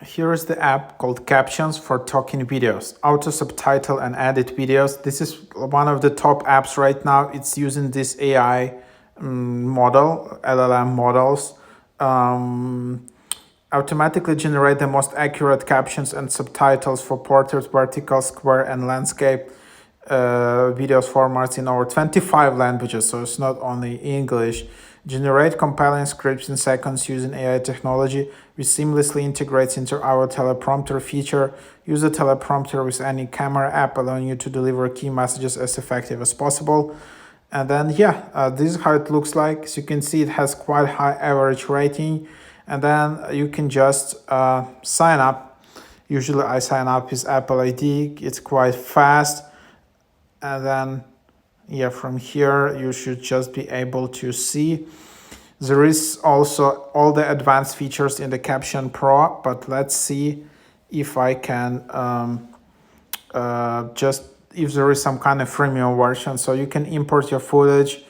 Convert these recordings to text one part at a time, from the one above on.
Here is the app called Captions for talking videos, auto subtitle and edit videos. This is one of the top apps right now. It's using this AI model, LLM models, automatically generate the most accurate captions and subtitles for portrait, vertical, square, and landscape videos formats in over 25 languages, so it's not only English. Generate compelling scripts in seconds using AI technology, which seamlessly integrates into our teleprompter feature. Use the teleprompter with any camera app, allowing you to deliver key messages as effective as possible. And then, this is how it looks like. As you can see, it has quite high average rating. And then you can just sign up. Usually I sign up with Apple ID. It's quite fast. And then, from here, you should just be able to see. There is also all the advanced features in the Caption Pro, but let's see if I can if there is some kind of freemium version. So you can import your footage.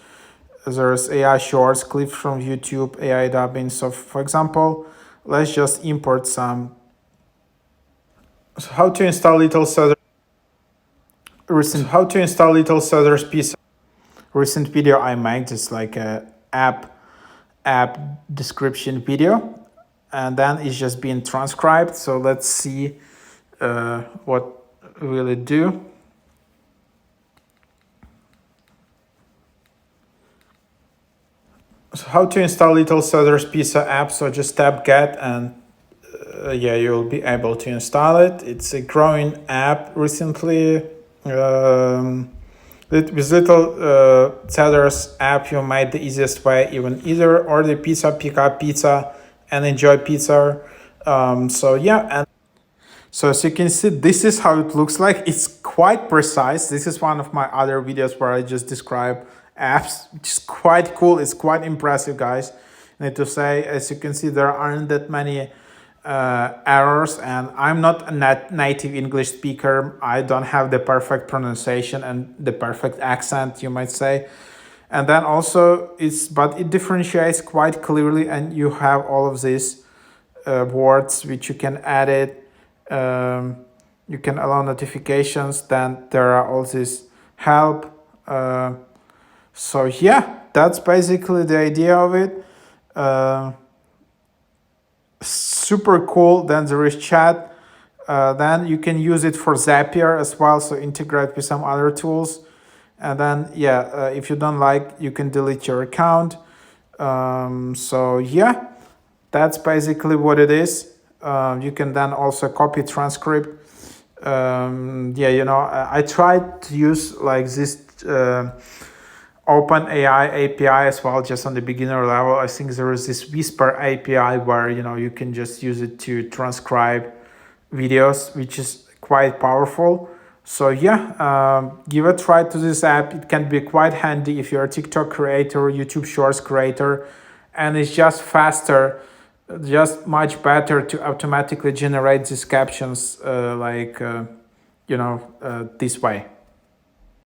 There's AI shorts, clips from YouTube, AI dubbing. So for example, let's just import some. So how to install Little Caesar piece. Recent video I made, just like a app description video, and then it's just being transcribed. So let's see what will it do. So how to install Little Caesars Pizza app. So just tap get and you'll be able to install it. It's a growing app recently. With Little Caesars app, you made the easiest way. Even either order pizza, pick up pizza, and enjoy pizza. And so as you can see, this is how it looks like. It's quite precise. This is one of my other videos where I just describe apps, which is quite cool. It's quite impressive, guys. I need to say, as you can see, there aren't that many errors, and I'm not a native English speaker. I don't have the perfect pronunciation and the perfect accent, you might say. And then also but it differentiates quite clearly, and you have all of these words which you can edit. You can allow notifications. Then there are all this help. So that's basically the idea of it. Super cool. Then there is chat. Then you can use it for Zapier as well, so integrate with some other tools. And then if you don't like, you can delete your account. That's basically what it is. You can then also copy transcript. I tried to use like this OpenAI API as well, just on the beginner level. I think there is this Whisper API where you can just use it to transcribe videos, which is quite powerful. So give a try to this app. It can be quite handy if you're a TikTok creator, YouTube Shorts creator, and it's just faster, just much better to automatically generate these captions this way.